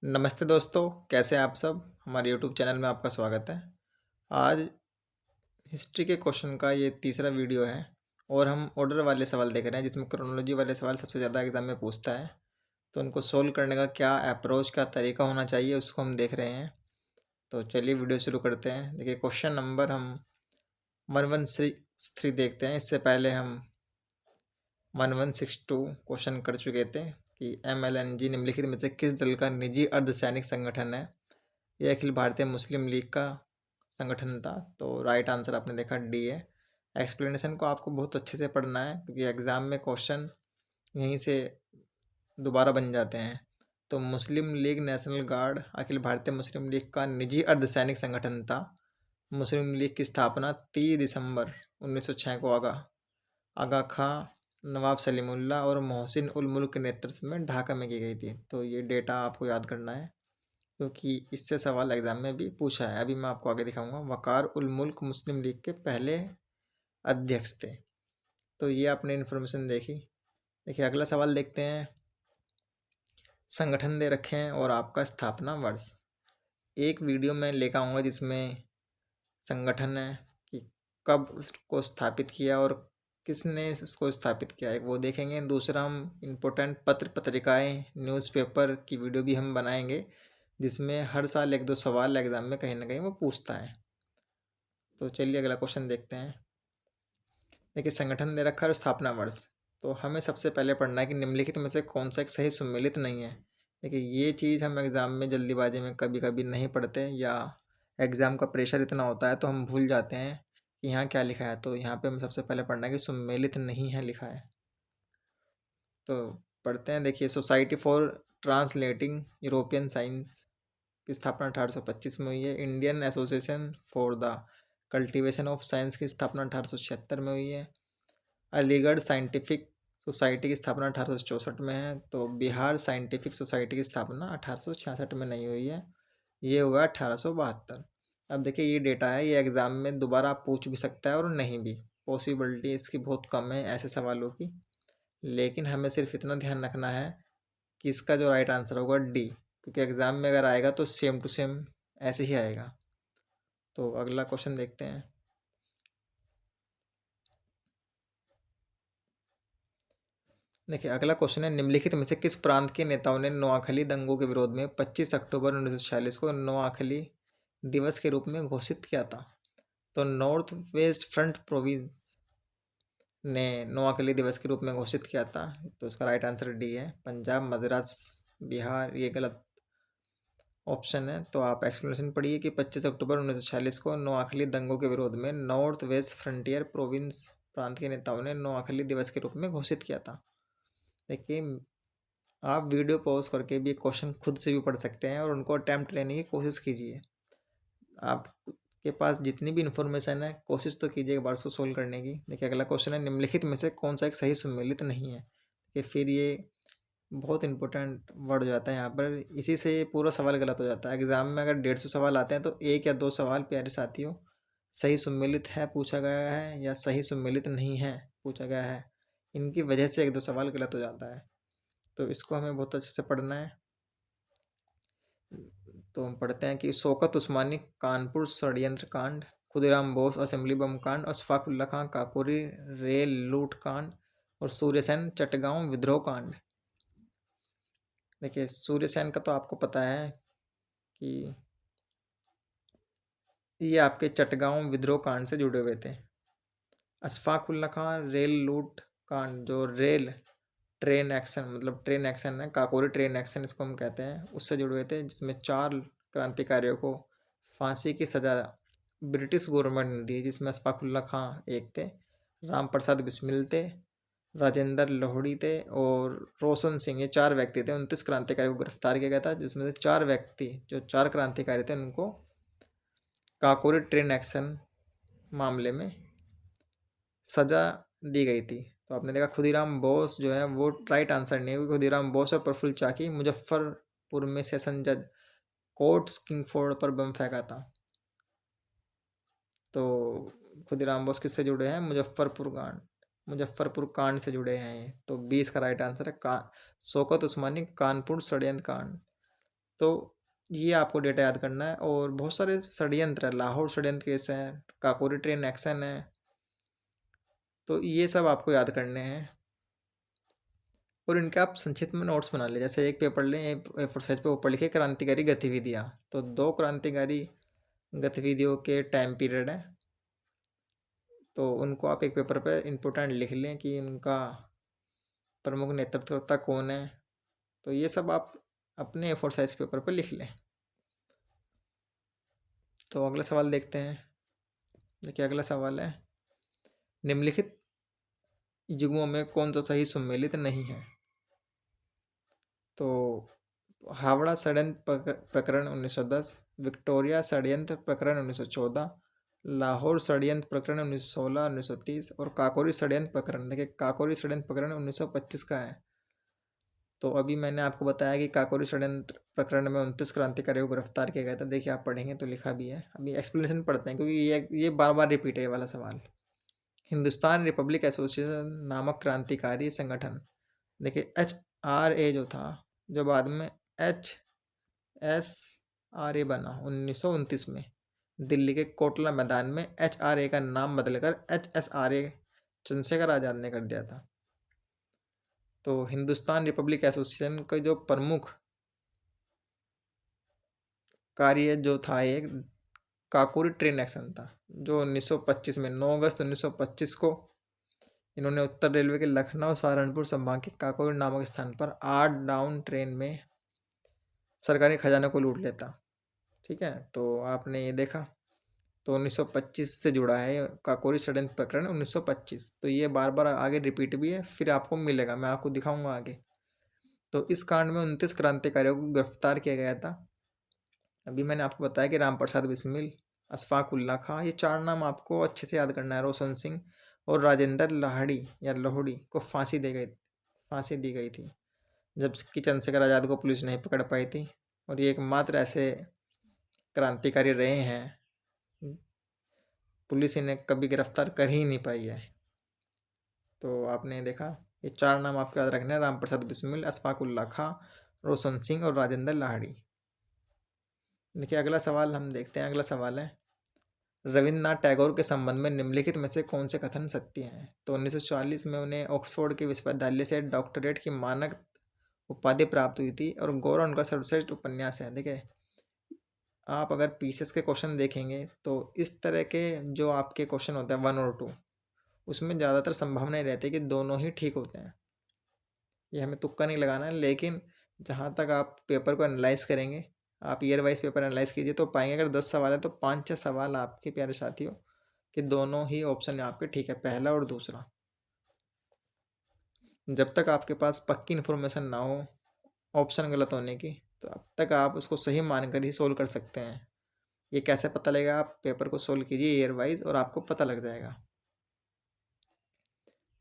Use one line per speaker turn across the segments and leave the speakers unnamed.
नमस्ते दोस्तों, कैसे हैं आप सब? हमारे यूट्यूब चैनल में आपका स्वागत है। आज हिस्ट्री के क्वेश्चन का ये तीसरा वीडियो है और हम ऑर्डर वाले सवाल देख रहे हैं जिसमें क्रोनोलॉजी वाले सवाल सबसे ज़्यादा एग्जाम में पूछता है। तो उनको सोल्व करने का क्या अप्रोच का तरीका होना चाहिए उसको हम देख रहे हैं। तो चलिए वीडियो शुरू करते हैं। देखिए क्वेश्चन नंबर हम 1163 देखते हैं। इससे पहले हम 1162 क्वेश्चन कर चुके थे कि MLNG निम्नलिखित में से किस दल का निजी अर्धसैनिक संगठन है। यह अखिल भारतीय मुस्लिम लीग का संगठन था। तो राइट आंसर आपने देखा डी है। एक्सप्लेनेशन को आपको बहुत अच्छे से पढ़ना है क्योंकि एग्ज़ाम में क्वेश्चन यहीं से दोबारा बन जाते हैं। तो मुस्लिम league national guard Akhil Bharatiya मुस्लिम लीग का निजी अर्धसैनिक संगठन था। मुस्लिम लीग की स्थापना 30 दिसंबर 1906 को आगा खां, नवाब सलीमुल्लाह और मोहसिन उल मुल्क के नेतृत्व में ढाका में की गई थी। तो ये डेटा आपको याद करना है क्योंकि इससे सवाल एग्जाम में भी पूछा है। अभी मैं आपको आगे दिखाऊंगा। वकार उल मुल्क मुस्लिम लीग के पहले अध्यक्ष थे। तो ये आपने इन्फॉर्मेशन देखी। देखिए अगला सवाल देखते हैं। संगठन दे रखे हैं और आपका स्थापना वर्ष। एक वीडियो में लेकर आऊँगा जिसमें संगठन है कि कब उसको स्थापित किया और किसने उसको स्थापित किया, एक वो देखेंगे। दूसरा हम इम्पोर्टेंट पत्र पत्रिकाएं न्यूज़पेपर की वीडियो भी हम बनाएंगे जिसमें हर साल एक दो सवाल एग्जाम में कहीं ना कहीं वो पूछता है। तो चलिए अगला क्वेश्चन देखते हैं। देखिए संगठन दे रखा है और स्थापना वर्ष। तो हमें सबसे पहले पढ़ना है कि निम्नलिखित में से कौन सा एक सही सुमेलित नहीं है। देखिए ये चीज़ हम एग्ज़ाम में जल्दीबाजी में कभी कभी नहीं पढ़ते या एग्ज़ाम का प्रेशर इतना होता है तो हम भूल जाते हैं कि यहाँ क्या लिखा है। तो यहाँ पे हमें सबसे पहले पढ़ना है कि सुमेलित नहीं है लिखा है। तो पढ़ते हैं। देखिए society for translating European science की स्थापना 1825 में हुई है। Indian association for the cultivation of science की स्थापना 1876 में हुई है। अलीगढ़ साइंटिफिक सोसाइटी की स्थापना 1864 में है। तो बिहार साइंटिफिक सोसाइटी की स्थापना 1866 में नहीं हुई है, ये हुआ 1872। अब देखिए ये डेटा है, ये एग्ज़ाम में दोबारा आप पूछ भी सकता है और नहीं भी, पॉसिबिलिटी इसकी बहुत कम है ऐसे सवालों की। लेकिन हमें सिर्फ इतना ध्यान रखना है कि इसका जो राइट आंसर होगा डी, क्योंकि एग्ज़ाम में अगर आएगा तो सेम टू सेम ऐसे ही आएगा। तो अगला क्वेश्चन देखते हैं। देखिए अगला क्वेश्चन है, निम्नलिखित में से किस प्रांत के नेताओं ने नोआखली दंगों के विरोध में 25 अक्टूबर 1946 को नोआखली दिवस के रूप में घोषित किया था। तो नॉर्थ वेस्ट फ्रंट प्रोविंस ने नोआखली दिवस के रूप में घोषित किया था। तो उसका राइट आंसर डी है। पंजाब, मद्रास, बिहार ये गलत ऑप्शन है। तो आप एक्सप्लेनेशन पढ़िए कि 25 अक्टूबर 1946 को नोआखली दंगों के विरोध में नॉर्थ वेस्ट फ्रंटियर प्रोविंस प्रांत के नेताओं ने नोआखली दिवस के रूप में घोषित किया था। देखिए आप वीडियो पॉज करके भी क्वेश्चन खुद से भी पढ़ सकते हैं और उनको अटैम्प्ट लेने की कोशिश कीजिए। आपके पास जितनी भी इंफॉर्मेशन है कोशिश तो कीजिए एक बार उसको सोल्व करने की। देखिए अगला क्वेश्चन है, निम्नलिखित में से कौन सा एक सही सुमेलित नहीं है। कि फिर ये बहुत इंपॉर्टेंट वर्ड हो जाता है यहाँ पर, इसी से पूरा सवाल गलत हो जाता है। एग्जाम में अगर 150 सवाल आते हैं तो एक या दो सवाल प्यारे साथियों सही सुमेलित है पूछा गया है या सही सुमेलित नहीं है पूछा गया है, इनकी वजह से एक दो सवाल गलत हो जाता है। तो इसको हमें बहुत अच्छे से पढ़ना है। तो हम पढ़ते हैं कि शौकत उस्मानी कानपुर षड्यंत्र कांड, खुदीराम बोस असेंबली बम कांड, अशफाकुल्ला खां काकोरी रेल लूट कांड और सूर्यसेन चटगांव विद्रोह कांड। देखिए सूर्यसेन का तो आपको पता है कि ये आपके चटगांव विद्रोह कांड से जुड़े हुए थे। अशफाकुल्ला खां रेल लूट कांड, जो रेल ट्रेन एक्शन मतलब ट्रेन एक्शन है, काकोरी ट्रेन एक्शन इसको हम कहते हैं, उससे जुड़े हुए थे जिसमें 4 क्रांतिकारियों को फांसी की सज़ा ब्रिटिश गवर्नमेंट ने दी, जिसमें अशफाकुल्ला खां एक थे, राम प्रसाद बिस्मिल थे, राजेंद्र लोहड़ी थे और रोशन सिंह, ये 4 व्यक्ति थे। 29 क्रांतिकारियों को गिरफ्तार किया गया था जिसमें से 4 व्यक्ति जो 4 क्रांतिकारी थे उनको काकोरी ट्रेन एक्शन मामले में सज़ा दी गई थी। तो आपने देखा खुदीराम बोस जो है वो राइट आंसर नहीं है, क्योंकि खुदीराम बोस और प्रफुल्ल चाकी मुजफ्फरपुर में सेशन जज कोर्ट्स किंगफोर्ड पर बम फेंका था। तो खुदीराम बोस किससे जुड़े हैं? मुजफ्फरपुर कांड से जुड़े हैं ये। तो 20 का राइट आंसर है शौकत उस्मानी कानपुर षड्यंत्र कांड। तो ये आपको डेटा याद करना है। और बहुत सारे षड्यंत्र है, लाहौर षड्यंत्र केस है, काकोरी ट्रेन एक्शन है, तो ये सब आपको याद करने हैं। और इनके आप संक्षिप्त में नोट्स बना लें। जैसे एक पेपर लें, ए4 साइज पे ऊपर लिखे क्रांतिकारी गतिविधियाँ, तो 2 क्रांतिकारी गतिविधियों के टाइम पीरियड है, तो उनको आप एक पेपर पे इम्पोर्टेंट लिख लें कि उनका प्रमुख नेतृत्वकर्ता कौन है। तो ये सब आप अपने ए4 साइज पेपर पे लिख लें। तो अगला सवाल देखते हैं। देखिए अगला सवाल है, निम्नलिखित युग्मों में कौन सा सही सम्मिलित नहीं है। तो हावड़ा षड्यंत्र प्रकरण 1910, विक्टोरिया षड्यंत्र प्रकरण 1914, लाहौर षड्यंत्र प्रकरण 1916, 1930 और काकोरी षड्यंत्र प्रकरण। देखिए काकोरी षड्यंत्र प्रकरण 1925 का है। तो अभी मैंने आपको बताया कि काकोरी षड्यंत्र प्रकरण में 29 क्रांतिकारियों को गिरफ्तार किया गया था। देखिए आप पढ़ेंगे तो लिखा भी है। अभी एक्सप्लेनेशन पढ़ते हैं क्योंकि ये बार बार रिपीट है ये वाला सवाल। हिंदुस्तान रिपब्लिक एसोसिएशन नामक क्रांतिकारी संगठन, देखिए HRA जो था, जो बाद में HSRA बना 1929 में, दिल्ली के कोटला मैदान में HRA का नाम बदलकर HSRA चंद्रशेखर आज़ाद ने कर दिया था। तो हिंदुस्तान रिपब्लिक एसोसिएशन का जो प्रमुख कार्य जो था एक काकोरी ट्रेन एक्शन था, जो 1925 में 9 अगस्त 1925 को इन्होंने उत्तर रेलवे के लखनऊ सहारनपुर संभाग के काकोरी नामक स्थान पर 8 डाउन ट्रेन में सरकारी खजाने को लूट लेता। ठीक है, तो आपने ये देखा। तो 1925 से जुड़ा है काकोरी षड्यंत्र प्रकरण 1925। तो ये बार बार आगे रिपीट भी है, फिर आपको मिलेगा, मैं आपको दिखाऊंगा आगे। तो इस कांड में 29 क्रांतिकारियों को गिरफ्तार किया गया था। अभी मैंने आपको बताया कि राम प्रसाद बिस्मिल, अशफाक उल्ला खां, ये 4 नाम आपको अच्छे से याद करना है। रोशन सिंह और राजेंद्र लाहड़ी या लोहड़ी को फांसी दी गई थी, जबकि चंद्रशेखर आज़ाद को पुलिस नहीं पकड़ पाई थी। और ये एकमात्र ऐसे क्रांतिकारी रहे हैं, पुलिस इन्हें कभी गिरफ्तार कर ही नहीं पाई है। तो आपने देखा, ये 4 नाम आपको याद रखना है, राम प्रसाद बिस्मिल, अशफाक उल्ला खां, रोशन सिंह और राजेंद्र लाहड़ी। देखिए अगला सवाल हम देखते हैं। अगला सवाल है, रविन्द्रनाथ टैगोर के संबंध में निम्नलिखित में से कौन से कथन सत्य हैं। तो 1940 में उन्हें ऑक्सफोर्ड के विश्वविद्यालय से डॉक्टरेट की मानक उपाधि प्राप्त हुई थी और गौरव उनका सर्वश्रेष्ठ उपन्यास है। देखिए आप अगर पीसेस के क्वेश्चन देखेंगे तो इस तरह के जो आपके क्वेश्चन होते हैं 1 और 2, उसमें ज़्यादातर संभावना रहती है कि दोनों ही ठीक होते हैं। ये हमें तुक्का नहीं लगाना है, लेकिन जहाँ तक आप पेपर को एनालाइज करेंगे, आप ईयर वाइज पेपर एनालाइज कीजिए तो पाएंगे अगर 10 सवाल है तो 5-6 सवाल आपके प्यारे साथियों कि दोनों ही ऑप्शन आपके ठीक है, पहला और दूसरा। जब तक आपके पास पक्की इन्फॉर्मेशन ना हो ऑप्शन गलत होने की, तो अब तक आप उसको सही मानकर ही सोल्व कर सकते हैं। ये कैसे पता लगेगा, आप पेपर को सोल्व कीजिए ईयर वाइज और आपको पता लग जाएगा।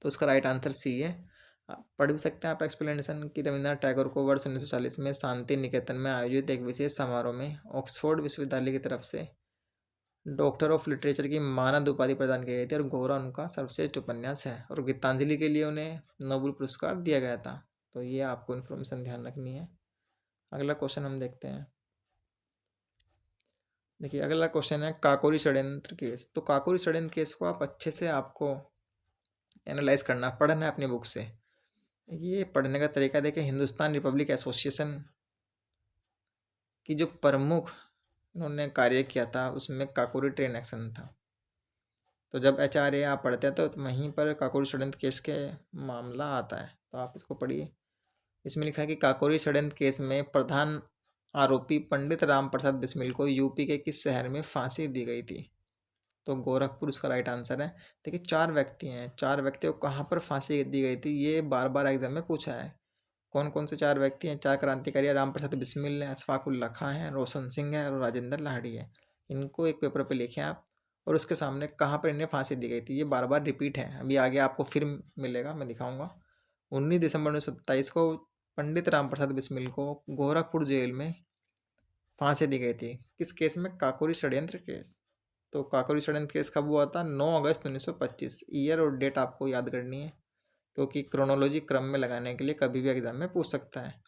तो उसका राइट आंसर सी है। आप पढ़ भी सकते हैं आप एक्सप्लेनेशन कि रविन्द्रनाथ टैगोर को वर्ष 1940 में शांति निकेतन में आयोजित एक विशेष समारोह में ऑक्सफोर्ड विश्वविद्यालय की तरफ से डॉक्टर ऑफ लिटरेचर की मानद उपाधि प्रदान की गई थी और गोरा उनका सर्वश्रेष्ठ उपन्यास है और गीतांजलि के लिए उन्हें नोबेल पुरस्कार दिया गया था। तो ये आपको इन्फॉर्मेशन ध्यान रखनी है। अगला क्वेश्चन हम देखते हैं। देखिए अगला क्वेश्चन है काकोरी षड्यंत्र केस। तो काकोरी षड्यंत्र केस को आप अच्छे से आपको एनालाइज करना, पढ़ना है अपनी बुक से। ये पढ़ने का तरीका देखिए, हिंदुस्तान रिपब्लिक एसोसिएशन की जो प्रमुख उन्होंने कार्य किया था उसमें काकोरी ट्रेन एक्शन था। तो जब HRA आप पढ़ते हैं तो वहीं पर काकोरी षड्यंत्र केस के मामला आता है, तो आप इसको पढ़िए। इसमें लिखा है कि काकोरी षड्यंत्र केस में प्रधान आरोपी पंडित राम प्रसाद बिस्मिल को यूपी के किस शहर में फांसी दी गई थी। तो गोरखपुर उसका राइट आंसर है। देखिए 4 व्यक्ति हैं, 4 व्यक्तियों को कहाँ पर फांसी दी गई थी ये बार बार एग्जाम में पूछा है। कौन कौन से 4 व्यक्ति हैं, 4 क्रांतिकारी, राम प्रसाद बिस्मिल है, अशफाक उल्ला खां है, रोशन सिंह है और राजेंद्र लाहड़ी है। इनको एक पेपर पे लिखें आप और उसके सामने कहाँ पर इन्हें फांसी दी गई थी। ये बार बार रिपीट है, अभी आगे आपको फिर मिलेगा, मैं दिखाऊंगा। 19 दिसंबर 1927 को पंडित राम प्रसाद बिस्मिल को गोरखपुर जेल में फांसी दी गई थी। किस केस में, काकोरी षड्यंत्र केस। तो काकोरी षड्यंत्र केस कब हुआ था, 9 अगस्त 1925। ईयर और डेट आपको याद करनी है क्योंकि क्रोनोलॉजी क्रम में लगाने के लिए कभी भी एग्जाम में पूछ सकता है।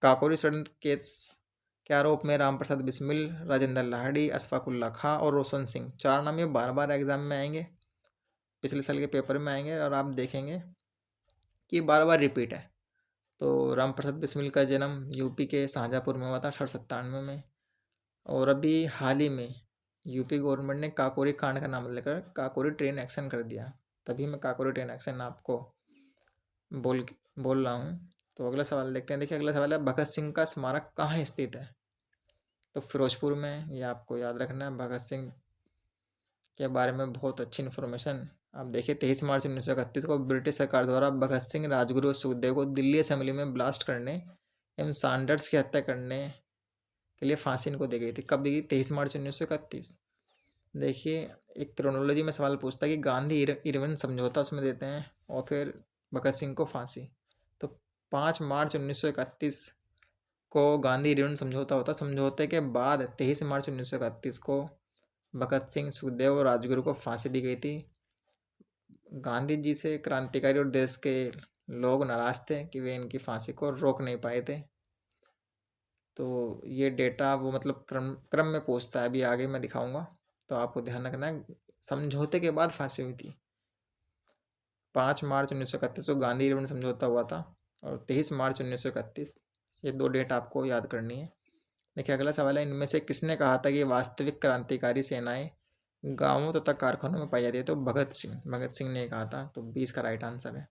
काकोरी षड्यंत्र केस के आरोप में राम प्रसाद बिस्मिल, राजेंद्र लाहिड़ी, अशफाक उल्ला खां और रोशन सिंह, 4 नाम ये बार बार एग्जाम में आएंगे, पिछले साल के पेपर में आएंगे और आप देखेंगे कि बार बार रिपीट है। तो राम प्रसाद बिस्मिल का जन्म यूपी के शाहजहाँपुर में हुआ था 1897 में, और अभी हाल ही में यूपी गवर्नमेंट ने काकोरी कांड का नाम लेकर काकोरी ट्रेन एक्शन कर दिया, तभी मैं काकोरी ट्रेन एक्शन आपको बोल रहा हूँ। तो अगला सवाल देखते हैं। देखिए अगला सवाल है, भगत सिंह का स्मारक कहाँ स्थित है? तो फिरोजपुर में, ये आपको याद रखना है। भगत सिंह के बारे में बहुत अच्छी इन्फॉर्मेशन आप देखिए। 23 मार्च 1931 को ब्रिटिश सरकार द्वारा भगत सिंह, राजगुरु और सुखदेव को दिल्ली असेंबली में ब्लास्ट करने एवं सैंडर्स की हत्या करने के लिए फांसी इनको दी गई थी। कब दी गई? 23 मार्च 1931। देखिए एक क्रोनोलॉजी में सवाल पूछता है कि गांधी इरविन समझौता उसमें देते हैं और फिर भगत सिंह को फांसी। तो 5 मार्च 1931 को गांधी इरविन समझौता होता। समझौते के बाद 23 मार्च 1931 को भगत सिंह, सुखदेव और राजगुरु को फांसी दी गई थी। गांधी जी से क्रांतिकारी और देश के लोग नाराज थे कि वे इनकी फांसी को रोक नहीं पाए थे। तो ये डेटा वो मतलब क्रम में पूछता है, अभी आगे मैं दिखाऊंगा, तो आपको ध्यान रखना है। समझौते के बाद फांसी हुई थी। 5 मार्च 1931 को गांधी इरविन समझौता हुआ था और 23 मार्च 1931, ये 2 डेट आपको याद करनी है। देखिए अगला सवाल है, इनमें से किसने कहा था कि वास्तविक क्रांतिकारी सेनाएं गांवों तथा कारखानों में पाई जाती है? तो भगत सिंह ने कहा था। तो 20 का राइट आंसर है।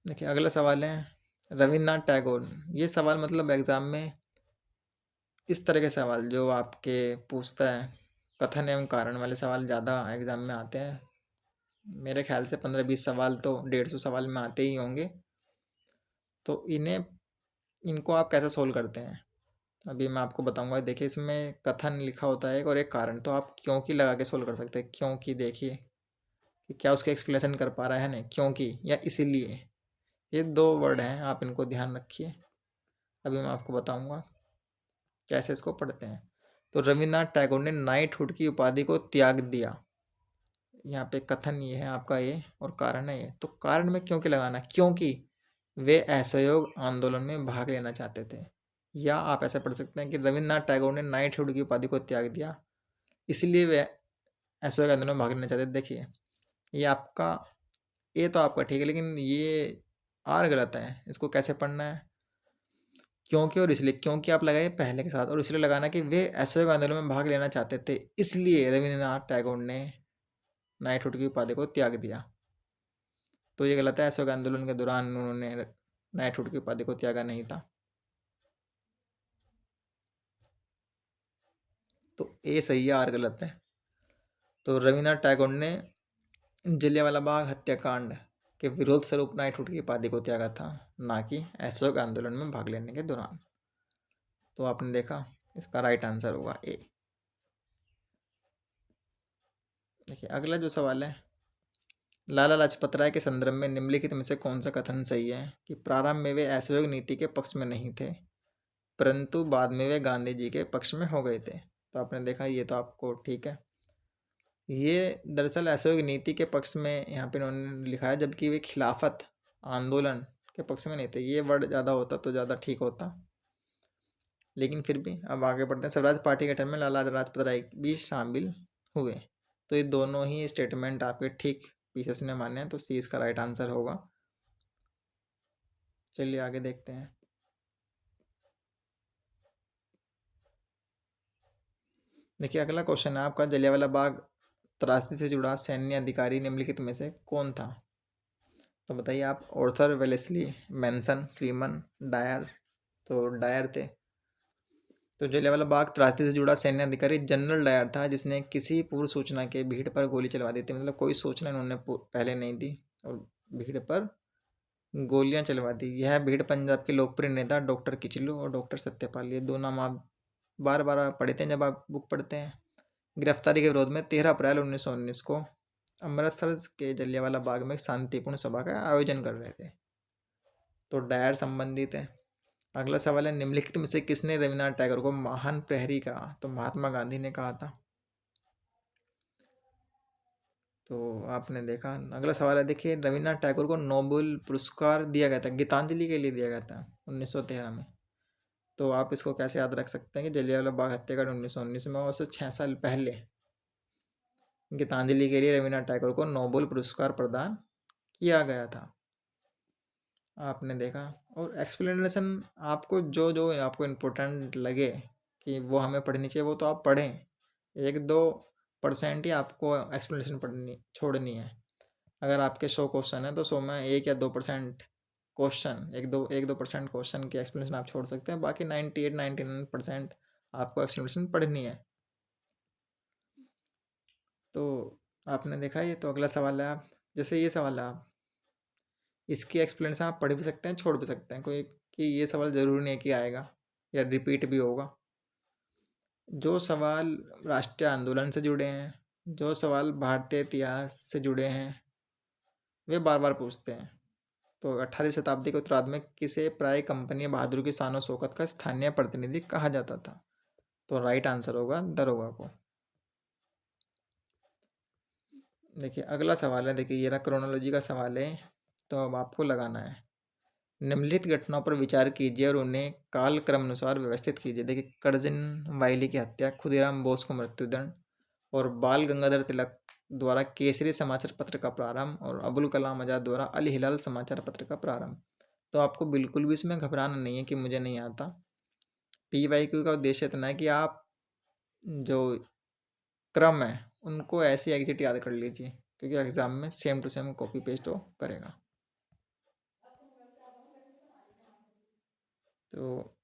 देखिए अगला सवाल है, रविन्द्रनाथ टैगोर, ये सवाल मतलब एग्जाम में इस तरह के सवाल जो आपके पूछता है, कथन एवं कारण वाले सवाल ज़्यादा एग्जाम में आते हैं। मेरे ख्याल से 15-20 सवाल तो 150 सवाल में आते ही होंगे। तो इनको आप कैसे सोल्व करते हैं अभी मैं आपको बताऊंगा। देखिए इसमें कथन लिखा होता है और एक कारण, तो आप क्योंकि लगा के सोल्व कर सकते हैं। क्योंकि देखिए कि क्या उसके एक्सप्लेनेशन कर पा रहा है ना, क्योंकि या इसीलिए, ये 2 वर्ड हैं, आप इनको ध्यान रखिए। अभी मैं आपको बताऊंगा कैसे इसको पढ़ते हैं। तो रविन्द्रनाथ टैगोर ने नाइटहुड की उपाधि को त्याग दिया, यहाँ पे कथन ये है आपका ये, और कारण है ये। तो कारण में क्योंकि लगाना, क्योंकि वे असहयोग आंदोलन में भाग लेना चाहते थे। या आप ऐसे पढ़ सकते हैं कि रविन्द्रनाथ टैगोर ने नाइटहुड की उपाधि को त्याग दिया, इसलिए वे असहयोग आंदोलन में भाग लेना चाहते थे। देखिए ये आपका ए तो आपका ठीक है, लेकिन ये आर गलत है। इसको कैसे पढ़ना है? क्योंकि और इसलिए, क्योंकि आप लगाइए पहले के साथ, और इसलिए लगाना कि वे असहयोग आंदोलन में भाग लेना चाहते थे, इसलिए रविन्द्रनाथ टैगोर ने नाइटहुड की उपाधि को त्याग दिया। तो ये गलत है। असहयोग आंदोलन के दौरान उन्होंने नाइटहुड की उपाधि को त्यागा नहीं था। तो ए सही है, आर गलत है। तो रविन्द्रनाथ टैगोर ने जलियांवाला बाग हत्याकांड के विरोध स्वरूप नाइटहुड की उपाधि को त्यागा था, ना कि असहयोग आंदोलन में भाग लेने के दौरान। तो आपने देखा, इसका राइट आंसर होगा ए। देखिए अगला जो सवाल है, लाला लाजपत राय के संदर्भ में निम्नलिखित में से कौन सा कथन सही है? कि प्रारंभ में वे असहयोग नीति के पक्ष में नहीं थे, परंतु बाद में वे गांधी जी के पक्ष में हो गए थे। तो आपने देखा, ये तो आपको ठीक है। ये दरअसल असहयोग नीति के पक्ष में यहाँ पे उन्होंने लिखा है, जबकि वे खिलाफत आंदोलन के पक्ष में नहीं थे। ये वर्ड ज़्यादा होता तो ज़्यादा ठीक होता, लेकिन फिर भी अब आगे बढ़ते हैं। स्वराज पार्टी के गठन में लाला लाजपत राय भी शामिल हुए। तो ये दोनों ही स्टेटमेंट आपके ठीक पीसेस ने माने हैं, तो सी इसका राइट आंसर होगा। चलिए आगे देखते हैं। देखिए अगला क्वेश्चन है आपका, जलियांवाला बाग त्रासदी से जुड़ा सैन्य अधिकारी निम्नलिखित में से कौन था? तो बताइए आप। Arthur Wellesley, Manson, Sleeman, Dyer. तो डायर थे। तो जलियांवाला बाग त्रासदी से जुड़ा सैन्य अधिकारी जनरल डायर था, जिसने किसी पूर्व सूचना के भीड़ पर गोली चलवा दी थी। मतलब कोई सूचना इन्होंने पहले नहीं दी और भीड़ पर गोलियां चलवा दी। यह भीड़ पंजाब के लोकप्रिय नेता डॉक्टर किचलू और डॉक्टर सत्यपाल, ये 2 नाम आप बार बार पढ़ते हैं जब आप बुक पढ़ते हैं। गिरफ्तारी के विरोध में 13 अप्रैल 1919 को अमृतसर के जलियांवाला बाग में एक शांतिपूर्ण सभा का आयोजन कर रहे थे। तो डायर संबंधित है। अगला सवाल है, निम्नलिखित में से किसने रविन्द्रनाथ टैगोर को महान प्रहरी कहा? तो महात्मा गांधी ने कहा था। तो आपने देखा। अगला सवाल है, देखिए रविन्द्रनाथ टैगोर को नोबेल पुरस्कार दिया गया था, गीतांजलि के लिए दिया गया था 1913 में। तो आप इसको कैसे याद रख सकते हैं कि जलियांवाला बाग हत्याकांड 1919 में, और उससे 6 साल पहले गीतांजलि के लिए रविन्द्रनाथ टैगोर को नोबेल पुरस्कार प्रदान किया गया था। आपने देखा। और एक्सप्लेनेशन आपको जो जो आपको इम्पोर्टेंट लगे कि वो हमें पढ़नी चाहिए, वो तो आप पढ़ें। 1-2% ही आपको एक्सप्लेनेशन पढ़नी छोड़नी है। अगर आपके 100 क्वेश्चन है तो 100 में 1 या 2% क्वेश्चन, 1-2% क्वेश्चन की एक्सप्लेनेशन आप छोड़ सकते हैं। बाकी 98-99% आपको एक्सप्लेनेशन पढ़नी है। तो आपने देखा। ये तो अगला सवाल है, आप जैसे ये सवाल है, आप इसकी एक्सप्लेनेशन आप पढ़ भी सकते हैं, छोड़ भी सकते हैं, कोई कि ये सवाल ज़रूरी नहीं है कि आएगा या रिपीट भी होगा। जो सवाल राष्ट्रीय आंदोलन से जुड़े हैं, जो सवाल भारतीय इतिहास से जुड़े हैं, वे बार बार पूछते हैं। तो 18वीं शताब्दी के उत्तरार्ध में किसे प्राय कंपनी बहादुर की शान और शौकत का स्थानीय प्रतिनिधि कहा जाता था? तो राइट आंसर होगा दरोगा को। देखिए अगला सवाल है, देखिए ये रहा क्रोनोलॉजी का सवाल है। तो अब आपको लगाना है, निम्नलिखित घटनाओं पर विचार कीजिए और उन्हें काल क्रम अनुसार व्यवस्थित कीजिए। देखिए कर्जन वाइली की हत्या, खुदीराम बोस को मृत्युदंड, और बाल गंगाधर तिलक द्वारा केसरी समाचार पत्र का प्रारंभ, और अबुल कलाम आजाद द्वारा अल हिलाल समाचार पत्र का प्रारंभ। तो आपको बिल्कुल भी इसमें घबराना नहीं है कि मुझे नहीं आता। PYQ का उद्देश्य इतना है कि आप जो क्रम है उनको ऐसे एग्जिट याद कर लीजिए, क्योंकि एग्जाम में same to same copy paste वो करेगा। तो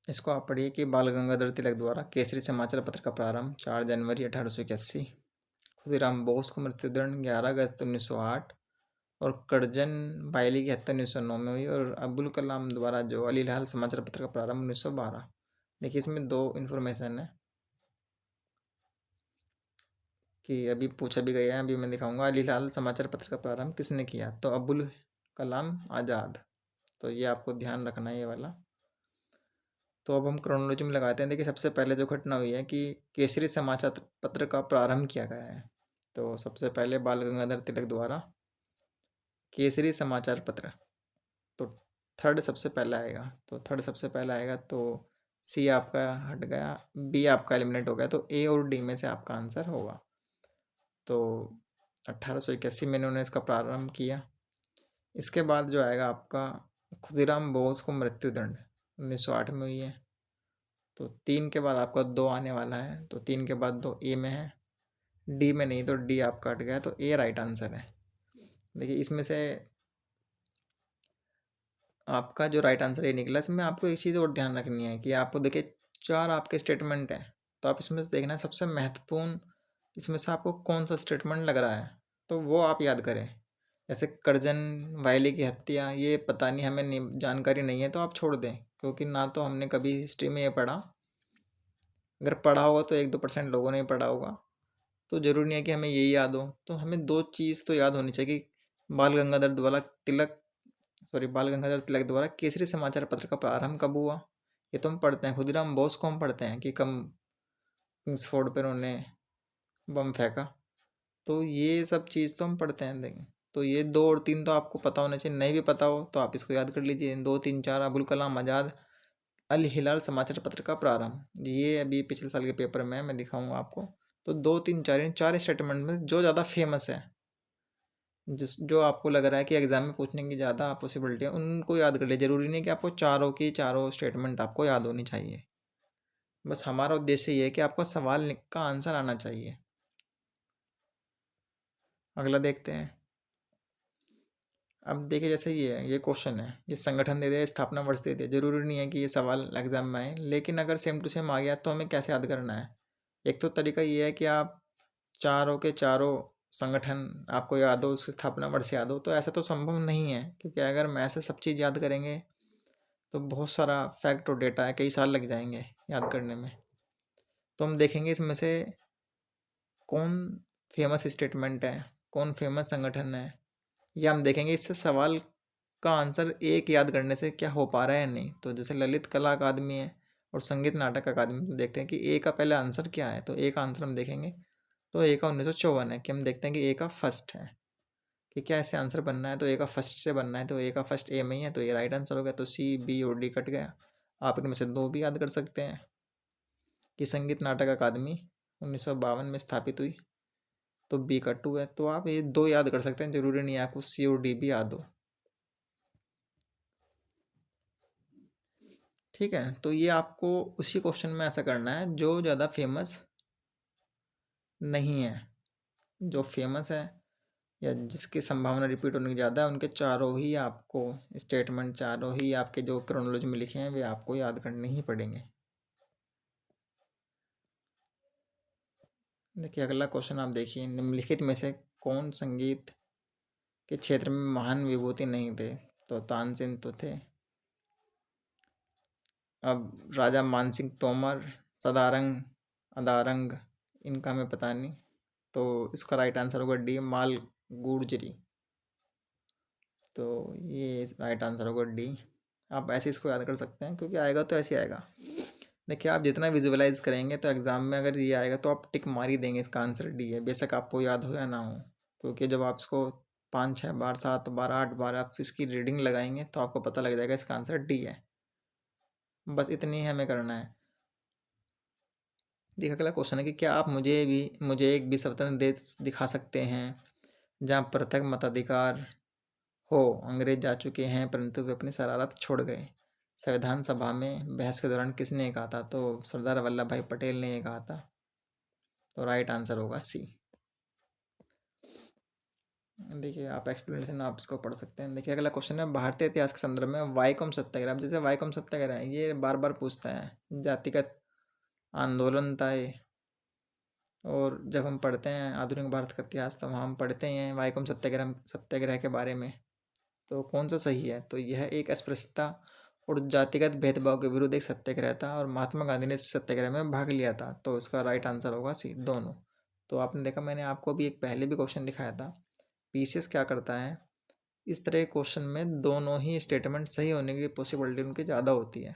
इसको आप पढ़िए कि बाल गंगाधर तिलक द्वारा केसरी समाचार पत्र का प्रारंभ 4 जनवरी 1881, खुदीराम बोस को मृत्युदंड 11 अगस्त 1908, और कर्जन बायली की हत्या 1909 में हुई, और अब्दुल कलाम द्वारा जो अली लाल समाचार पत्र का प्रारंभ 1912। देखिए इसमें 2 इन्फॉर्मेशन है कि अभी पूछा भी गया है, अभी मैं दिखाऊंगा। अली लाल समाचार पत्र का प्रारंभ किसने किया? तो अब्दुल कलाम आज़ाद। तो ये आपको ध्यान रखना है ये वाला। तो अब हम क्रोनोलॉजी में लगाते हैं। देखिए सबसे पहले जो घटना हुई है कि केसरी समाचार पत्र का प्रारंभ किया गया है। तो सबसे पहले बाल गंगाधर तिलक द्वारा केसरी समाचार पत्र, तो थर्ड सबसे पहला आएगा। तो थर्ड सबसे पहला आएगा, तो सी आपका हट गया, बी आपका एलिमिनेट हो गया, तो ए और डी में से आपका आंसर होगा। तो 1881 में इन्होंने इसका प्रारंभ किया। इसके बाद जो आएगा आपका खुदीराम बोस को मृत्युदंड 1908 में हुई है। तो 3 के बाद आपका 2 आने वाला है, तो 3 के बाद 2 ए में है, डी में नहीं, तो डी आपका कट गया, तो ए राइट आंसर है। देखिए इसमें से आपका जो राइट आंसर ये निकला। इसमें आपको एक चीज़ और ध्यान रखनी है कि आपको देखिए 4 आपके स्टेटमेंट हैं, तो आप इसमें से देखना है सबसे महत्वपूर्ण इसमें से आपको कौन सा स्टेटमेंट लग रहा है, तो वो आप याद करें। जैसे कर्जन वायली की हत्या, ये पता नहीं, हमें नहीं जानकारी नहीं है, तो आप छोड़ दें, क्योंकि ना तो हमने कभी हिस्ट्री में ये पढ़ा। अगर पढ़ा होगा तो 1-2% लोगों ने पढ़ा होगा, तो ज़रूरी नहीं है कि हमें यही याद हो। तो हमें 2 चीज़ तो याद होनी चाहिए कि बाल गंगाधर तिलक द्वारा केसरी समाचार पत्र का प्रारंभ कब हुआ। ये तो हम पढ़ते हैं। खुदीराम बोस को हम पढ़ते हैं कि कम किंग्सफोर्ड पर उन्होंने बम फेंका। तो ये सब चीज़ तो हम पढ़ते हैं। देखें तो ये 2 और 3 तो आपको पता होना चाहिए। नहीं भी पता हो तो आप इसको याद कर लीजिए। 2, 3, 4 अबुल कलाम आज़ाद, अल हिलाल समाचार पत्र का प्रारंभ, ये अभी पिछले साल के पेपर में मैं दिखाऊंगा आपको। तो 2, 3, 4 इन 4 स्टेटमेंट में जो ज़्यादा फेमस है, जो आपको लग रहा है कि एग्जाम में पूछने की ज़्यादा पॉसिबिलिटी है, उनको याद कर लीजिए। ज़रूरी नहीं कि आपको चारों की चारों स्टेटमेंट आपको याद होनी चाहिए। बस हमारा उद्देश्य ये है कि आपको सवाल का आंसर आना चाहिए। अगला देखते हैं। अब देखिए जैसे ये क्वेश्चन है, ये संगठन दे दिया, स्थापना वर्ष दे दिया। जरूरी नहीं है कि ये सवाल एग्जाम में आए, लेकिन अगर सेम टू सेम आ गया तो हमें कैसे याद करना है। एक तो तरीका ये है कि आप चारों के चारों संगठन आपको याद हो, उसकी स्थापना वर्ष याद हो। तो ऐसा तो संभव नहीं है, क्योंकि अगर मैं ऐसे सब चीज़ याद करेंगे तो बहुत सारा फैक्ट और डेटा है, कई साल लग जाएंगे याद करने में। तो हम देखेंगे इसमें से कौन फेमस स्टेटमेंट है, कौन फेमस संगठन है, ये हम देखेंगे। इससे सवाल का आंसर एक याद करने से क्या हो पा रहा है या नहीं। तो जैसे ललित कला अकादमी है और संगीत नाटक अकादमी, तो देखते हैं कि ए का पहले आंसर क्या है। तो ए का आंसर हम देखेंगे तो ए का 1954 है कि हम देखते हैं कि ए का फर्स्ट है कि क्या ऐसे आंसर बनना है, तो ए का फर्स्ट से बनना है, तो ए का फर्स्ट ए में ही है, तो ये राइट आंसर हो गया। तो सी, बी और डी कट गया। आप इनमें से दो भी याद कर सकते हैं कि संगीत नाटक अकादमी 1952 में स्थापित हुई, तो बी का 2 है। तो आप ये दो याद कर सकते हैं, जरूरी नहीं है आपको सी और डी भी याद हो। ठीक है, तो ये आपको उसी क्वेश्चन में ऐसा करना है जो ज़्यादा फेमस नहीं है। जो फेमस है या जिसकी संभावना रिपीट होने की ज़्यादा है, उनके चारों ही आपको स्टेटमेंट, चारों ही आपके जो क्रोनोलॉजी में लिखे हैं वे आपको याद करने ही पड़ेंगे। देखिए अगला क्वेश्चन आप देखिए, निम्नलिखित में से कौन संगीत के क्षेत्र में महान विभूति नहीं थे? तो तानसेन तो थे। अब राजा मानसिंह तोमर, सदारंग, अदारंग, इनका हमें पता नहीं, तो इसका राइट आंसर होगा डी, माल गुर्जरी। तो ये राइट आंसर होगा डी। आप ऐसे इसको याद कर सकते हैं क्योंकि आएगा तो ऐसे आएगा। देखिए आप जितना विजुअलाइज करेंगे तो एग्जाम में अगर ये आएगा तो आप टिक मार ही देंगे, इसका आंसर डी है, बेशक आपको याद हो या ना हो। क्योंकि जब आप इसको 5-6 बार, 7 बार, 8 बार आप इसकी रीडिंग लगाएंगे तो आपको पता लग जाएगा इसका आंसर डी है। बस इतनी ही हमें करना है। देखिए अगला क्वेश्चन है कि क्या आप मुझे एक भी स्वतंत्र देश दिखा सकते हैं जहाँ प्रत्येक मताधिकार हो? अंग्रेज जा चुके हैं परंतु वे अपनी शरारत छोड़ गए। संविधान सभा में बहस के दौरान किसने कहा था? तो सरदार वल्लभ भाई पटेल ने ये कहा था। तो राइट आंसर होगा सी। देखिए आप एक्सप्लेनेशन आप इसको पढ़ सकते हैं। देखिए अगला क्वेश्चन है, भारतीय इतिहास के संदर्भ में वाईकोम सत्याग्रह, जैसे वाईकोम सत्याग्रह है ये बार बार पूछता है, जातिगत आंदोलन था ये। और जब हम पढ़ते हैं आधुनिक भारत का इतिहास तो वहाँ हम पढ़ते हैं वाईकोम सत्याग्रह के बारे में। तो कौन सा सही है? तो यह एक अस्पृश्यता और जातिगत भेदभाव के विरुद्ध एक सत्याग्रह था और महात्मा गांधी ने इस सत्याग्रह में भाग लिया था। तो इसका राइट आंसर होगा सी, दोनों। तो आपने देखा, मैंने आपको भी एक पहले भी क्वेश्चन दिखाया था। पीसीएस क्या करता है, इस तरह के क्वेश्चन में दोनों ही स्टेटमेंट सही होने की पॉसिबिलिटी उनकी ज़्यादा होती है।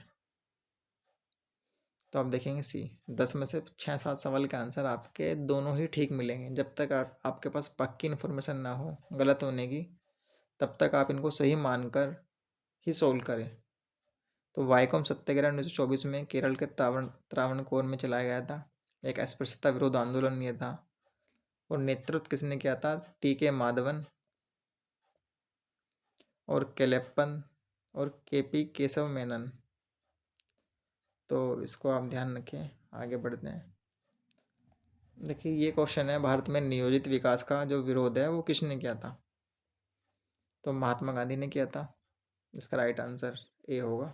तो आप देखेंगे सी, 10 में से 6-7 सवाल के आंसर आपके दोनों ही ठीक मिलेंगे। जब तक आपके पास पक्की इन्फॉर्मेशन ना हो गलत होने की, तब तक आप इनको सही मानकर ही सोल्व करें। तो वाईकोम सत्याग्रह 1924 में केरल के त्रावणकोर में चलाया गया था। एक अस्पृश्यता विरोध आंदोलन ये था और नेतृत्व किसने किया था? टी.के. माधवन और केलेप्पन और के.पी. केशव मेनन। तो इसको आप ध्यान रखें। आगे बढ़ते हैं। देखिए ये क्वेश्चन है, भारत में नियोजित विकास का जो विरोध है वो किसने किया था? तो महात्मा गांधी ने किया था। इसका राइट आंसर ए होगा।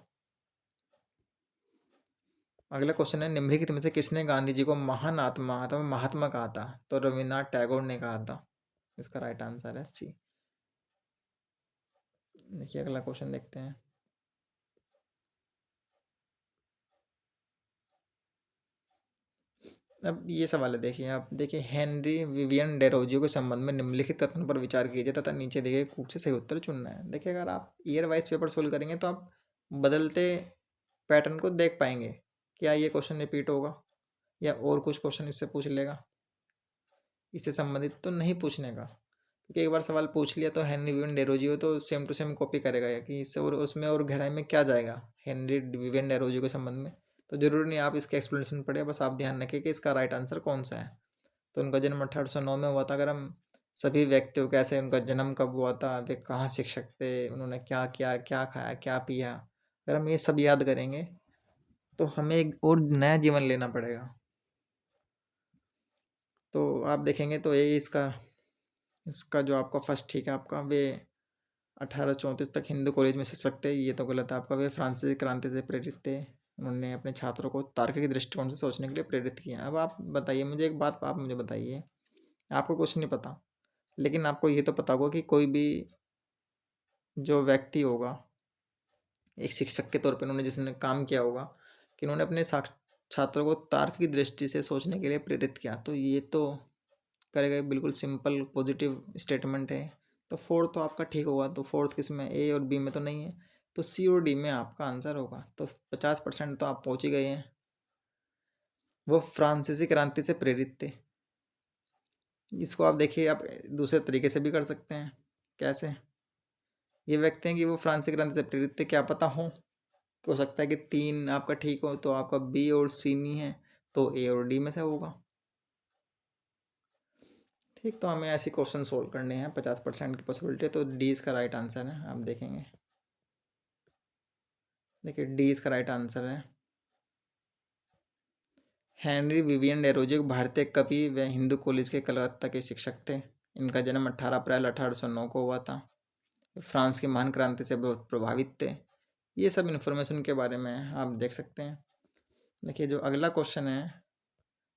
अगला क्वेश्चन है, निम्नलिखित में से किसने गांधी जी को महान आत्मा अथवा महात्मा कहा था? तो रविन्द्रनाथ टैगोर ने कहा था। इसका राइट आंसर है सी। देखिए अगला क्वेश्चन देखते हैं। अब ये सवाल है, देखिए आप देखिए, हेनरी विवियन डेरोजियो के संबंध में निम्नलिखित कथनों पर विचार कीजिए तथा नीचे दिए गए कूट से सही उत्तर चुनना है। देखिए अगर आप ईयर वाइज पेपर सोल्व करेंगे तो आप बदलते पैटर्न को देख पाएंगे। क्या ये क्वेश्चन रिपीट होगा या और कुछ क्वेश्चन इससे पूछ लेगा? इससे संबंधित तो नहीं पूछने का, क्योंकि एक बार सवाल पूछ लिया तो हेनरी विवियन डेरोजियो तो सेम टू सेम कॉपी करेगा या कि इससे और उसमें और गहराई में क्या जाएगा हेनरी विवियन डेरोजियो के संबंध में। तो जरूरी नहीं आप इसके एक्सप्लेनेशन पढ़े, बस आप ध्यान रखें कि इसका राइट आंसर कौन सा है। तो उनका जन्म 1809 में हुआ था। अगर हम सभी व्यक्तियों कैसे, उनका जन्म कब हुआ था, वे कहाँ शिक्षक थे, उन्होंने क्या किया, क्या खाया, क्या पिया, अगर हम ये सब याद करेंगे तो हमें एक और नया जीवन लेना पड़ेगा। तो आप देखेंगे तो ये इसका जो आपका फर्स्ट ठीक है आपका, वे 1834 तक हिंदू कॉलेज में शिक्षक थे, ये तो गलत है आपका। वे फ्रांसीसी क्रांति से प्रेरित थे, उन्होंने अपने छात्रों को तार्किक दृष्टिकोण से सोचने के लिए प्रेरित किया। अब आप बताइए मुझे एक बात, आप मुझे बताइए, आपको कुछ नहीं पता लेकिन आपको ये तो पता होगा कि कोई भी जो व्यक्ति होगा एक शिक्षक के तौर पर उन्होंने जिसने काम किया होगा कि उन्होंने अपने छात्रों को तार्किक दृष्टि से सोचने के लिए प्रेरित किया, तो ये तो करेगा, बिल्कुल सिंपल पॉजिटिव स्टेटमेंट है। तो फोर्थ तो आपका ठीक होगा। तो फोर्थ किस में, ए और बी में तो नहीं है, तो सी और डी में आपका आंसर होगा। तो 50% तो आप पहुंच ही गए हैं। वो फ्रांसीसी क्रांति से प्रेरित थे। इसको आप देखिए, आप दूसरे तरीके से भी कर सकते हैं। कैसे? ये व्यक्ति हैं कि वो फ्रांसीसी क्रांति से प्रेरित थे, क्या पता हो सकता है कि 3 आपका ठीक हो, तो आपका बी और सी नहीं है, तो ए और डी में से होगा। ठीक, तो हमें ऐसे क्वेश्चन सोल्व करने हैं, 50% की पॉसिबिलिटी, तो डी इसका राइट आंसर है। आप देखेंगे, देखिए डी इसका राइट आंसर है। हेनरी विवियन डेरोजियो भारतीय कवि व हिंदू कॉलेज के कलकत्ता के शिक्षक थे। इनका जन्म 18 अप्रैल 1809 को हुआ था। फ्रांस की महान क्रांति से बहुत प्रभावित थे। ये सब इन्फॉर्मेशन के बारे में आप देख सकते हैं। देखिए जो अगला क्वेश्चन है,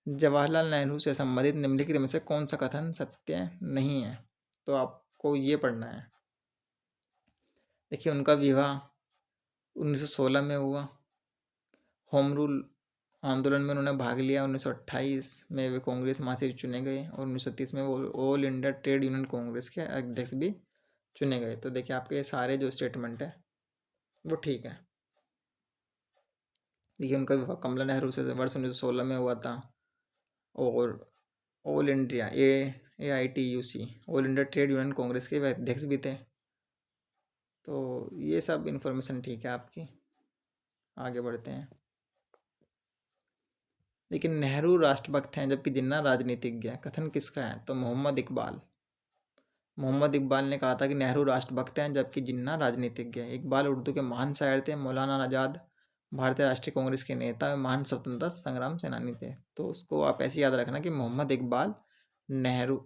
जवाहरलाल नेहरू से संबंधित निम्नलिखित में से कौन सा कथन सत्य नहीं है? तो आपको ये पढ़ना है। देखिए उनका विवाह 1916 में हुआ। होम रूल आंदोलन में उन्होंने भाग लिया। 1928 में वे कांग्रेस महासचिव चुने गए और 1930 में वो all India trade union Congress के अध्यक्ष भी चुने गए। तो देखिए आपके सारे जो स्टेटमेंट है वो ठीक है। देखिए उनका विवाह कमला नेहरू से वर्ष 1916 में हुआ था और all India AITUC all India trade union Congress के वे अध्यक्ष भी थे। तो ये सब इन्फॉर्मेशन ठीक है आपकी। आगे बढ़ते हैं। लेकिन नेहरू राष्ट्रभक्त हैं जबकि जिन्ना राजनीतिज्ञ है, कथन किसका है? तो मोहम्मद इकबाल। मोहम्मद इकबाल ने कहा था कि नेहरू राष्ट्रभक्त हैं जबकि जिन्ना राजनीतिज्ञ है। इकबाल उर्दू के महान शायर थे। मौलाना आज़ाद भारतीय राष्ट्रीय कांग्रेस के नेता और महान स्वतंत्रता संग्राम सेनानी थे। तो उसको आप ऐसे याद रखना कि मोहम्मद इकबाल नेहरू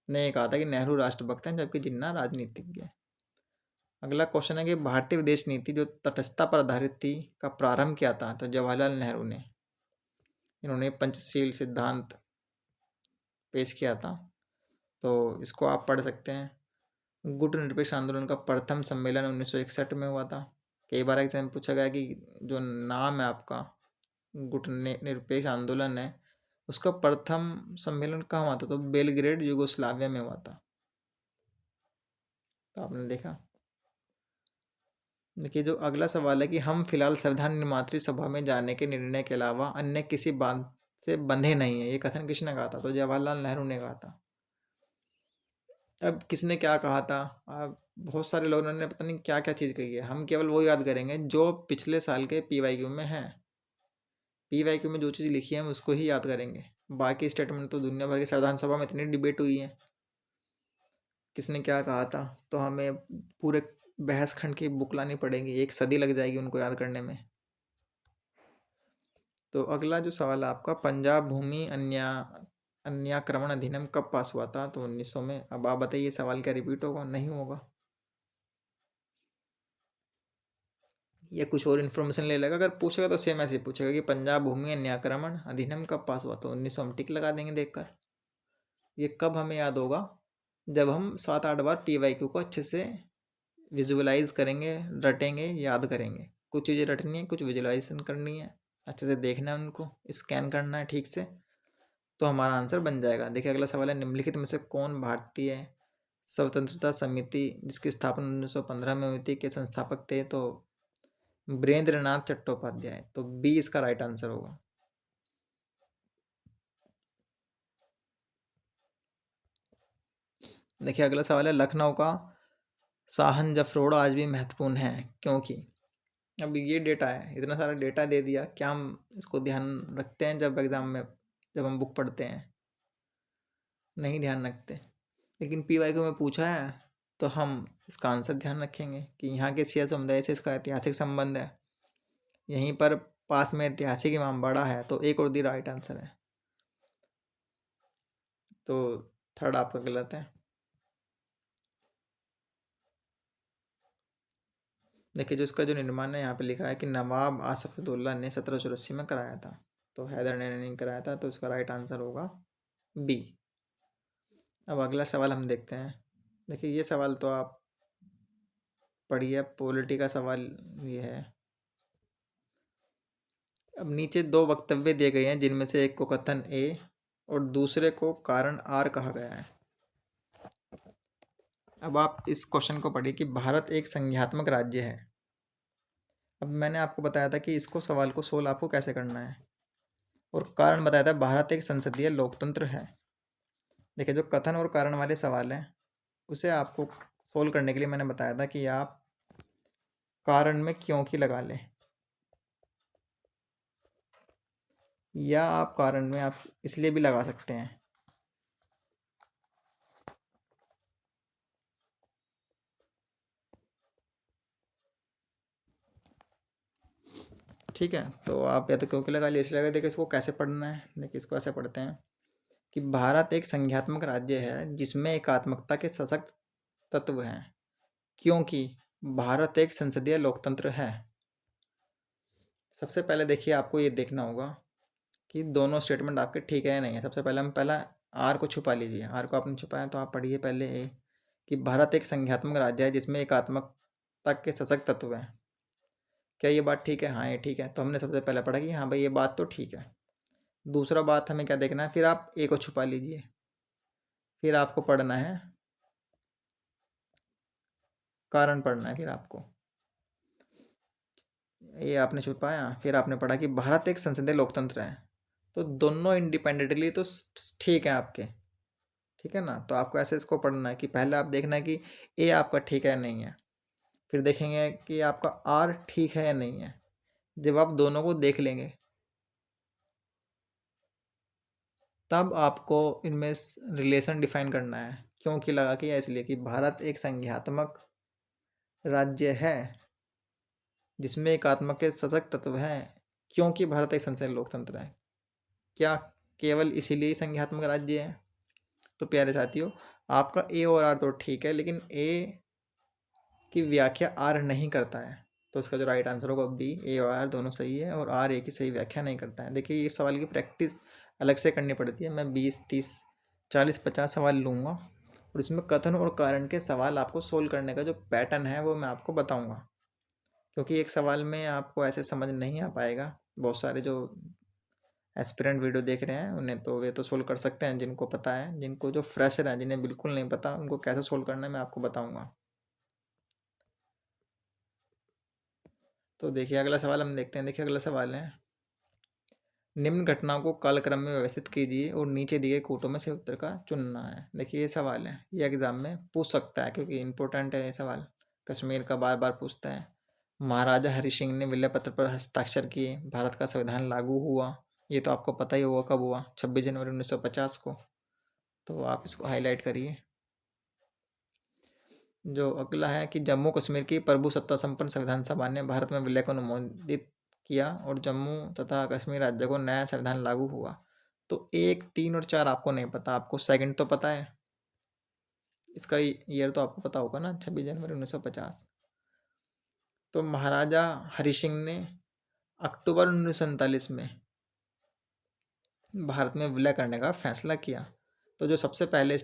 ने कहा था कि नेहरू राष्ट्रभक्त हैं जबकि जिन्ना राजनीतिज्ञ है। अगला क्वेश्चन है कि भारतीय विदेश नीति जो तटस्थता पर आधारित थी का प्रारंभ किया था? तो जवाहरलाल नेहरू ने। इन्होंने पंचशील सिद्धांत पेश किया था। तो इसको आप पढ़ सकते हैं। गुट निरपेक्ष आंदोलन का प्रथम सम्मेलन 1961 में हुआ था। कई बार एग्जाम पूछा गया कि जो नाम है आपका गुट निरपेक्ष आंदोलन है उसका प्रथम सम्मेलन कहाँ हुआ था? तो बेलग्रेड यूगोस्लाविया में हुआ था। तो आपने देखा। देखिए जो अगला सवाल है कि हम फिलहाल संविधान निर्मात्री सभा में जाने के निर्णय के अलावा अन्य किसी बात से बंधे नहीं है, ये कथन किसने कहा था? तो जवाहरलाल नेहरू ने कहा था। अब किसने क्या कहा था? अब बहुत सारे लोगों ने पता नहीं क्या क्या चीज़ कही है। हम केवल वो याद करेंगे जो पिछले साल के PYQ में है। PYQ में जो चीज़ लिखी है हम उसको ही याद करेंगे। बाकी स्टेटमेंट तो दुनिया भर की संविधान सभा में इतनी डिबेट हुई है, किसने क्या कहा था, तो हमें पूरे बहस खंड की बुक लानी पड़ेगी, 1 सदी लग जाएगी उनको याद करने में। तो अगला जो सवाल है आपका, पंजाब भूमि अन्याक्रमण अधिनियम कब पास हुआ था? तो 1900 में। अब आप बताइए सवाल क्या रिपीट होगा? नहीं होगा। या कुछ और इन्फॉर्मेशन ले लेगा। अगर पूछेगा तो सेम ऐसे ही पूछेगा कि पंजाब भूमि अन्याक्रमण अधिनियम कब पास हुआ? तो 1900 हम टिक लगा देंगे देखकर। ये कब हमें याद होगा? जब हम 7-8 बार PYQ को अच्छे से विजुअलाइज करेंगे, रटेंगे, याद करेंगे। कुछ चीज़ें रटनी है, कुछ विजुअलाइजेशन करनी है, अच्छे से देखना है, उनको स्कैन करना है ठीक से, तो हमारा आंसर बन जाएगा। देखिए अगला सवाल है, निम्नलिखित में से कौन भारतीय स्वतंत्रता समिति जिसकी स्थापना 1915 में हुई थी के संस्थापक थे? तो ब्रेंद्र नाथ चट्टोपाध्याय। तो बी इसका राइट आंसर होगा। देखिए अगला सवाल है, लखनऊ का साहन जफरोड़ा आज भी महत्वपूर्ण है क्योंकि? अब ये डेटा है, इतना सारा डेटा दे दिया, क्या हम इसको ध्यान रखते हैं जब एग्जाम में, जब हम बुक पढ़ते हैं? नहीं ध्यान रखते। लेकिन PYQ में पूछा है तो हम इसका आंसर ध्यान रखेंगे कि यहाँ के सिया समुदाय से इसका ऐतिहासिक संबंध है। यहीं पर पास में ऐतिहासिक इमामबाड़ा है, तो एक और दी राइट आंसर है। तो थर्ड आपका गलत है। देखिए जो इसका जो निर्माण है यहाँ पे लिखा है कि नवाब आसफुद्दौला ने 1784 में कराया था। तो हैदर ने नहीं कराया था, तो इसका राइट आंसर होगा बी। अब अगला सवाल हम देखते हैं। देखिए ये सवाल तो आप पढ़िए, पॉलिटी का सवाल ये है। अब नीचे 2 वक्तव्य दिए गए हैं जिनमें से एक को कथन ए और दूसरे को कारण आर कहा गया है। अब आप इस क्वेश्चन को पढ़िए कि भारत एक संघात्मक राज्य है। अब मैंने आपको बताया था कि इसको सवाल को सोल्व आपको कैसे करना है, और कारण बताया था भारत एक संसदीय लोकतंत्र है। देखिए, जो कथन और कारण वाले सवाल हैं उसे आपको सोल्व करने के लिए मैंने बताया था कि आप कारण में क्योंकि लगा लें, या आप कारण में आप इसलिए भी लगा सकते हैं। ठीक है, तो आप या तो क्योंकि लगा लिए इसलिए लगा। देखिए, इसको कैसे पढ़ना है, देखिए इसको ऐसे पढ़ते हैं कि भारत एक संघात्मक राज्य है जिसमें एकात्मकता के सशक्त तत्व हैं, क्योंकि भारत एक संसदीय लोकतंत्र है। सबसे पहले देखिए, आपको ये देखना होगा कि दोनों स्टेटमेंट आपके ठीक है या नहीं है। सबसे पहले हम पहला आर को छुपा लीजिए। आर को आपने छुपाया तो आप पढ़िए पहले ए, कि भारत एक संघात्मक राज्य है जिसमें एकात्मकता के सशक्त तत्व हैं। क्या ये बात ठीक है? हाँ, ये ठीक है। तो हमने सबसे पहले पढ़ा कि हाँ भाई, ये बात तो ठीक है। दूसरा बात हमें क्या देखना है, फिर आप ए को छुपा लीजिए। फिर आपको पढ़ना है, कारण पढ़ना है। फिर आपको ये आपने छुपाया, फिर आपने पढ़ा कि भारत एक संसदीय लोकतंत्र है। तो दोनों इंडिपेंडेंटली तो ठीक है आपके, ठीक है ना। तो आपको ऐसे इसको पढ़ना है कि पहले आप देखना है कि ए आपका ठीक है या नहीं है, फिर देखेंगे कि आपका आर ठीक है या नहीं है। जब आप दोनों को देख लेंगे तब आपको इनमें रिलेशन डिफाइन करना है, क्योंकि लगा के या इसलिए कि भारत एक संघात्मक राज्य है जिसमें एकात्मक के सशक्त तत्व हैं, क्योंकि भारत एक संसदीय लोकतंत्र है। क्या केवल इसीलिए ही संघात्मक राज्य है? तो प्यारे साथियों, आपका ए और आर तो ठीक है, लेकिन ए की व्याख्या आर नहीं करता है। तो इसका जो राइट आंसर होगा बी, ए और आर दोनों सही है और आर ए की सही व्याख्या नहीं करता है। देखिए, ये सवाल की प्रैक्टिस अलग से करनी पड़ती है। मैं 20, 30, 40, 50 सवाल लूँगा और इसमें कथन और कारण के सवाल आपको सोल्व करने का जो पैटर्न है वो मैं आपको बताऊँगा, क्योंकि एक सवाल में आपको ऐसे समझ नहीं आ पाएगा। बहुत सारे जो एस्पिरेंट वीडियो देख रहे हैं उन्हें तो वे तो सोल्व कर सकते हैं, जिनको पता है। जिनको जो फ्रेशर हैं, जिन्हें बिल्कुल नहीं पता, उनको कैसे सोल्व करना है मैं आपको बताऊँगा। तो देखिए, अगला सवाल हम देखते हैं। देखिए, अगला सवाल है, निम्न घटनाओं को कालक्रम में व्यवस्थित कीजिए और नीचे दिए कोटों में से उत्तर का चुनना है। देखिए, ये सवाल है, ये एग्जाम में पूछ सकता है क्योंकि इंपॉर्टेंट है ये सवाल। कश्मीर का बार बार पूछता है। महाराजा हरि सिंह ने विलय पत्र पर हस्ताक्षर किए, भारत का संविधान लागू हुआ। ये तो आपको पता ही होगा कब हुआ, 26 जनवरी 1950 को। तो आप इसको हाईलाइट करिए। जो अगला है कि जम्मू कश्मीर की प्रभुसत्ता संपन्न संविधान सभा ने भारत में विलय को अनुमोदित किया और जम्मू तथा कश्मीर राज्य को नया संविधान लागू हुआ। तो 1, 3 और 4 आपको नहीं पता, आपको सेकंड तो पता है। इसका ईयर तो आपको पता होगा ना, 26 जनवरी 1950। तो महाराजा हरि सिंह ने अक्टूबर 1947 में भारत में विलय करने का फैसला किया। तो जो सबसे पहले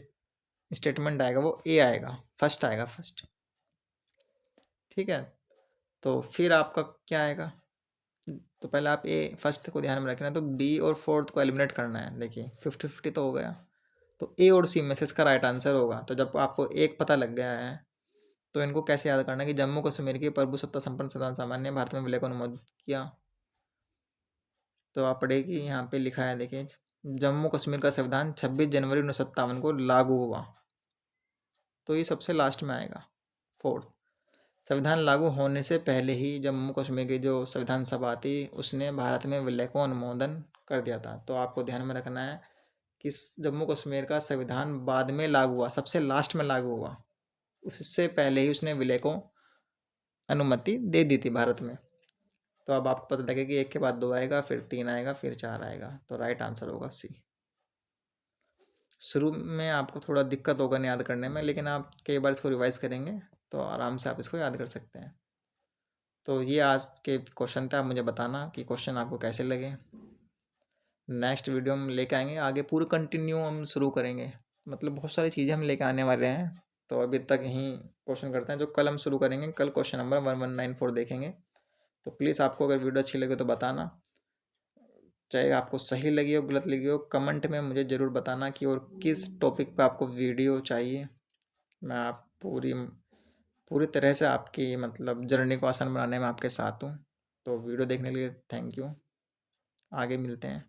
स्टेटमेंट आएगा वो ए आएगा, फर्स्ट आएगा, फर्स्ट। ठीक है, तो फिर आपका क्या आएगा? तो पहले आप ए फर्स्ट को ध्यान में रखना, तो बी और फोर्थ को एलिमिनेट करना है। देखिए, 50-50 तो हो गया। तो ए और सी में से इसका राइट आंसर होगा। तो जब आपको एक पता लग गया है तो इनको कैसे याद करना है कि जम्मू कश्मीर की प्रभुसत्ता संपन्न संविधान सामान्य भारत में विलय को अनुमोदित किया। तो आप पढ़ेगी, यहाँ पे लिखा है, देखिए, जम्मू कश्मीर का संविधान 26 जनवरी 1957 को लागू हुआ। तो ये सबसे लास्ट में आएगा, फोर्थ। संविधान लागू होने से पहले ही जम्मू कश्मीर की जो संविधान सभा थी उसने भारत में विलय को अनुमोदन कर दिया था। तो आपको ध्यान में रखना है कि जम्मू कश्मीर का संविधान बाद में लागू हुआ, सबसे लास्ट में लागू हुआ। उससे पहले ही उसने विलय को अनुमति दे दी थी भारत में। तो अब आपको पता लगेगा कि एक के बाद दो आएगा, फिर तीन आएगा, फिर चार आएगा। तो राइट आंसर होगा सी। शुरू में आपको थोड़ा दिक्कत होगा याद करने में, लेकिन आप कई बार इसको रिवाइज करेंगे तो आराम से आप इसको याद कर सकते हैं। तो ये आज के क्वेश्चन थे। आप मुझे बताना कि क्वेश्चन आपको कैसे लगे। नेक्स्ट वीडियो हम लेके आएंगे, आगे पूरी कंटिन्यू हम शुरू करेंगे। मतलब बहुत सारी चीज़ें हम लेके आने वाले हैं। तो अभी तक यहीं क्वेश्चन करते हैं। जो कल हम शुरू करेंगे, कल क्वेश्चन नंबर 1194 देखेंगे। तो प्लीज़ आपको अगर वीडियो अच्छी लगे तो बताना, चाहे आपको सही लगी हो गलत लगी हो, कमेंट में मुझे ज़रूर बताना कि और किस टॉपिक पे आपको वीडियो चाहिए। मैं आप पूरी पूरी तरह से आपकी मतलब जर्नी को आसान बनाने में आपके साथ हूँ। तो वीडियो देखने के लिए थैंक यू। आगे मिलते हैं।